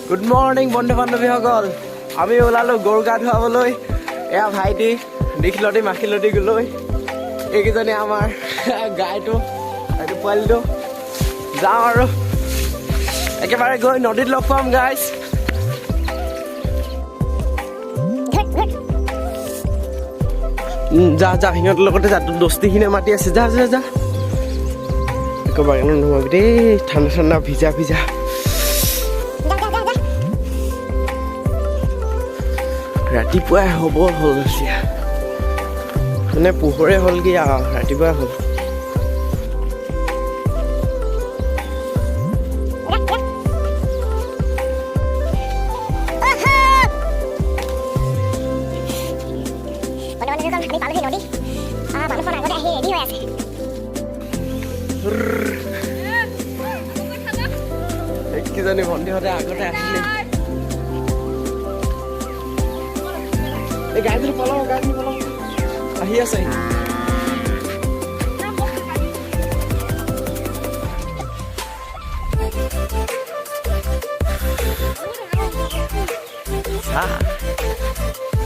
Good morning বন্ধু বান্ধৱীসকল আমি ওলালো গৰু গা ধুৱাবলৈ এয়া ভাইটি দীঘলতি মাখিলতি গলৈ এইকেইজনী আমাৰ গাইটো এইটো পোৱালিটো যাওঁ আৰু একেবাৰে গৈ নদীত লগ পাম গাইজ যা যা সিহঁতৰ লগতে যা দস্তিখিনিয়ে মাতি আছে যা যা যা একেবাৰে নহ'বি দেই ঠাণ্ডা ঠাণ্ডা ভিজা ভিজা ৰাতিপুৱাই হ'ব হ'ল এতিয়া মানে পোহৰে হ'লগৈ আৰু ৰাতিপুৱাই হ'ল কিজানি ভণ্টিহঁতে আগতে আহিলে এই গাড়ীটো পলাও আহি আছে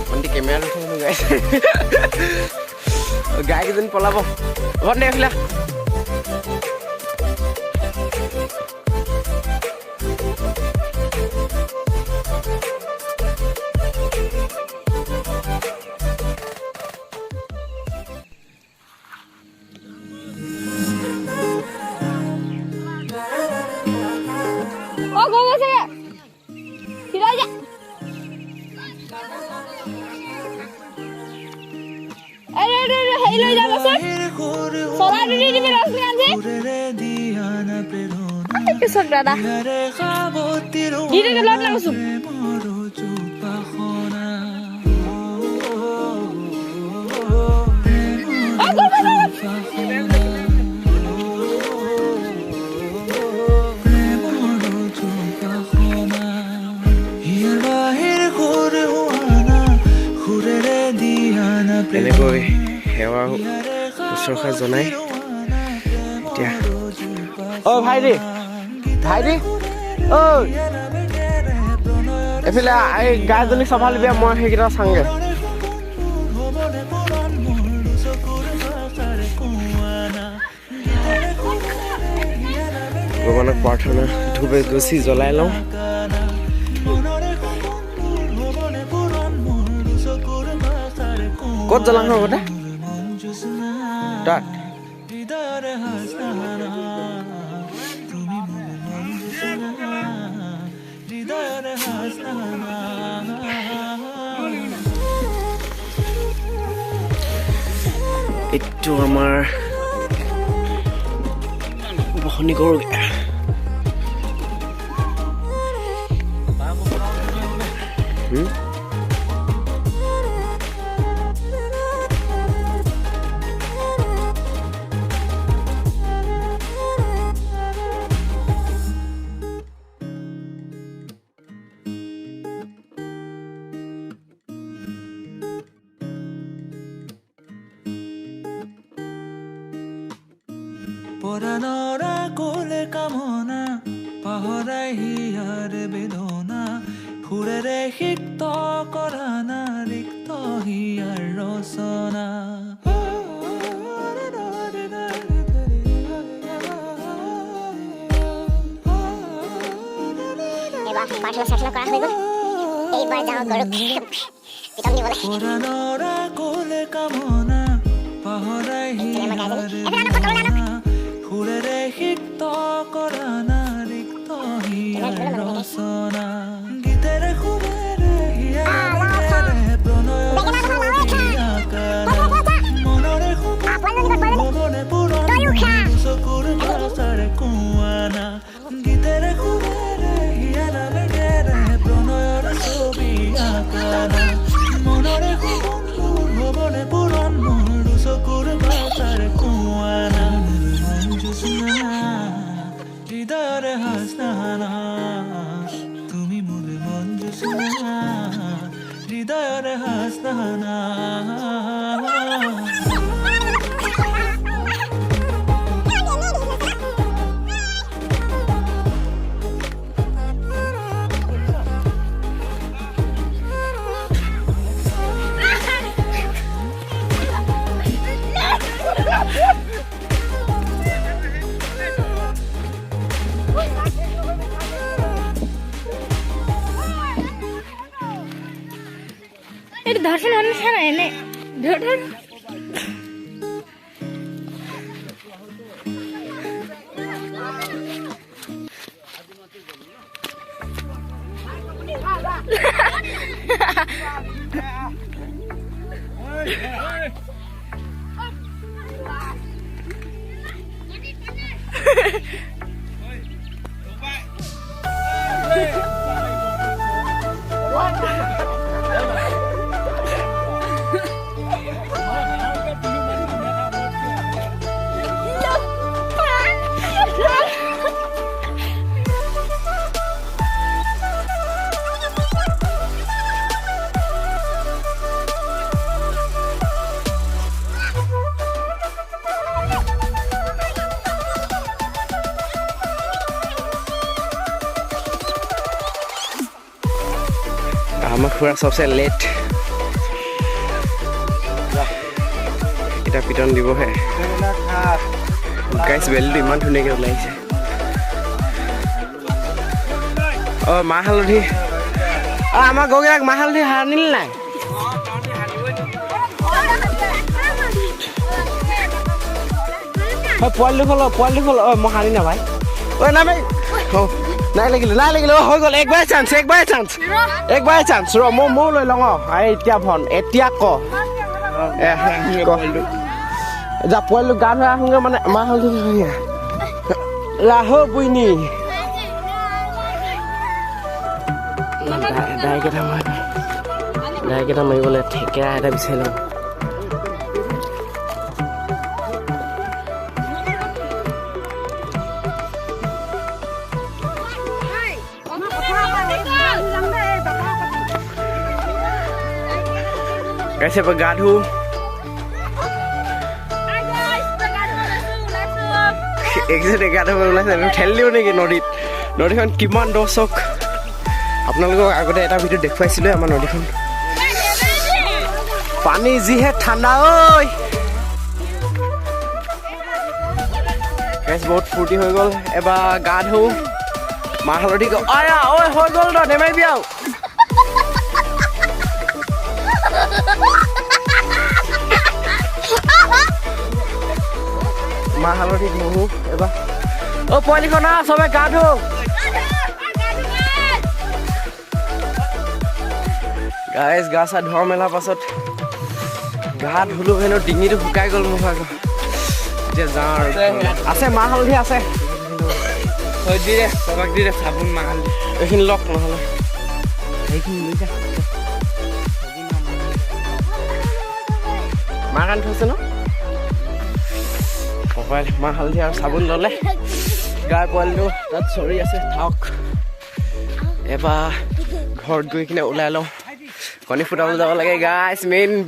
ভণ্টি কেমেৰা গাইছে গাইকেইজনী পলাব ভণ্টি আহিলা এনেকৈ সেৱা শুশ্ৰূষা জনাই এতিয়া অ' ভাইটি ঐ এইফালে এই গাইজনীক চম্ভালিবি মই সেইকেইটা চাওঁগৈ ভগৱানক প্ৰাৰ্থনা ধূপ এগছি জ্বলাই লওঁ ক'ত জ্বলাম আগতে তাত এইটো আমাৰ বহনি কৰোঁ পৰাণৰা কোলে কামনা পাহৰাই হিয়াৰ বেদনা সুৰেৰে সিক্ত কৰা না ৰিক্ত হিয়াৰ ৰচনা পৰাণৰা কোলে কামনা পাহৰাই হিয়াৰ বেদনা সুৰেৰে সিক্ত কৰা না ৰিক্ত হিয়াৰ ৰচনা গীতেৰে সুৰেৰে হিয়াৰে প্ৰণয়ৰ মনৰে ভৱনে পুৰণ চকুৰ ভাষাৰে কোৱানা গীতেৰে সুৰেৰে হিয়াৰে প্ৰণয়ৰ ছবি আঁকানা মনৰে ভৱনে পুৰণ চকুৰ ভাষাৰে কোৱানা হৃদয়ৰে হাসনা তুমি মোৰ মন জোছনা হৃদয়ৰে হাসনা এটা ধৰছেন অনুষ্ঠান এনে ধৰ ধৰ আমাৰ খুৰা চবচে লেট এটা পিটন দিবহে গাইছ বেলিটো ইমান ধুনীয়াকৈ ওলাইছে অঁ মাহ হালধি অঁ আমাৰ গৰুকেইটাক মাহ হালধি সানিল নাই পোৱালিটো খোল অঁ মই সানি নাপাই ঐ নাপাই নাই লাগিলে হৈ গ'ল একবাৰে চান্স ৰ মই লৈ লওঁ এতিয়া ভন এতিয়া ক যা পোৱালিটো গা ধুই আহোঁগৈ মানে মাহ হালধি লাহ বুইনি ডাইকেইটা মাৰিবলৈ ঠেকেৰা এটা বিচাৰি লওঁ कैसे पर गाधू একজনে গাধু ওলাইছে ঠেলি দিওঁ নেকি নদীখন কিমান দৰ্শক আপোনালোকক আগতে এটা ভিডিঅ' দেখুৱাইছিলোঁ আমাৰ নদীখন পানী যিহে ঠাণ্ডা ঐ গাইছ বহুত ফূৰ্তি হৈ গ'ল এবাৰ গা ধুওঁ মাহ হালধি ঐ হৈ গ'ল তই নেমাৰিবি আৰু মাহ হালধি ঘঁহো এবাৰ অ' পোৱালিখন চবে গা ধুওঁ গাইজ গা চা ধোৱা মেলাৰ পাছত গা ধুলো হেনো ডিঙিটো শুকাই গ'ল মোৰ ভাগৰ এতিয়া যাওঁ আৰু আছে মাহ হালধি আছে দি দে চবাক দি দে চাবোন মাহ হালধি এইখিনি লওক নহ'লে সেইখিনি লৈ যা মাৰ কাৰণে থৈছে ন পপাই মাহ হালধি আৰু চাবোন ল'লে গাই পোৱালিটো তাত চৰি আছে থাকক এবাৰ ঘৰত গৈ কিনে ওলাই লওঁ কণী ফুটাবলৈ যাব লাগে গাইছ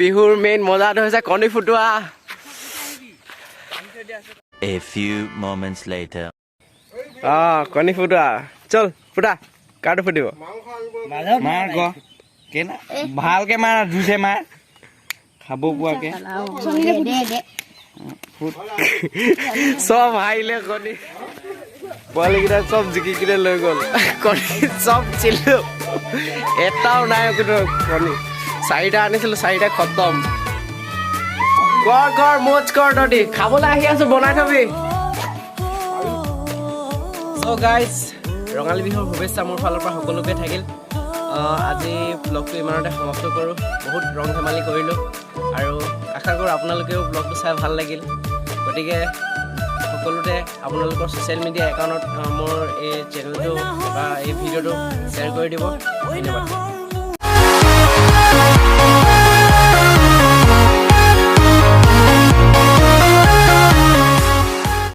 বিহুৰ মেইন মজাটো হৈছে কণী ফুটোৱা A few moments later. কণী ফুটোৱা চল ফুটা কাৰটো ফুটিব মাৰ গ কেনা ভালকে মাৰ জুইছে মাৰ খাব পোৱাকে চব হাৰিলে কণী পোৱালিকেইটা চব জিকি কিনে লৈ গ'ল কণী চব চিলো এটাও নাই কিন্তু কণী 4টা আনিছিলোঁ 4টা খতম কৰ মোজ কৰ তহঁতি খাবলৈ আহি আছো বনাই থবি চ' গাইজ ৰঙালী বিহুৰ শুভেচ্ছা মোৰ ফালৰ পৰা সকলোকে থাকিল আজি ব্লগটো ইমানতে সমাপ্ত কৰোঁ বহুত ৰং ধেমালি কৰিলোঁ আৰু আশা কৰোঁ আপোনালোকেও ব্লগটো চাই ভাল লাগিল গতিকে সকলোতে আপোনালোকৰ ছ'চিয়েল মিডিয়া একাউণ্টত মোৰ এই চেনেলটো বা এই ভিডিঅ'টো শ্বেয়াৰ কৰি দিব ধন্যবাদ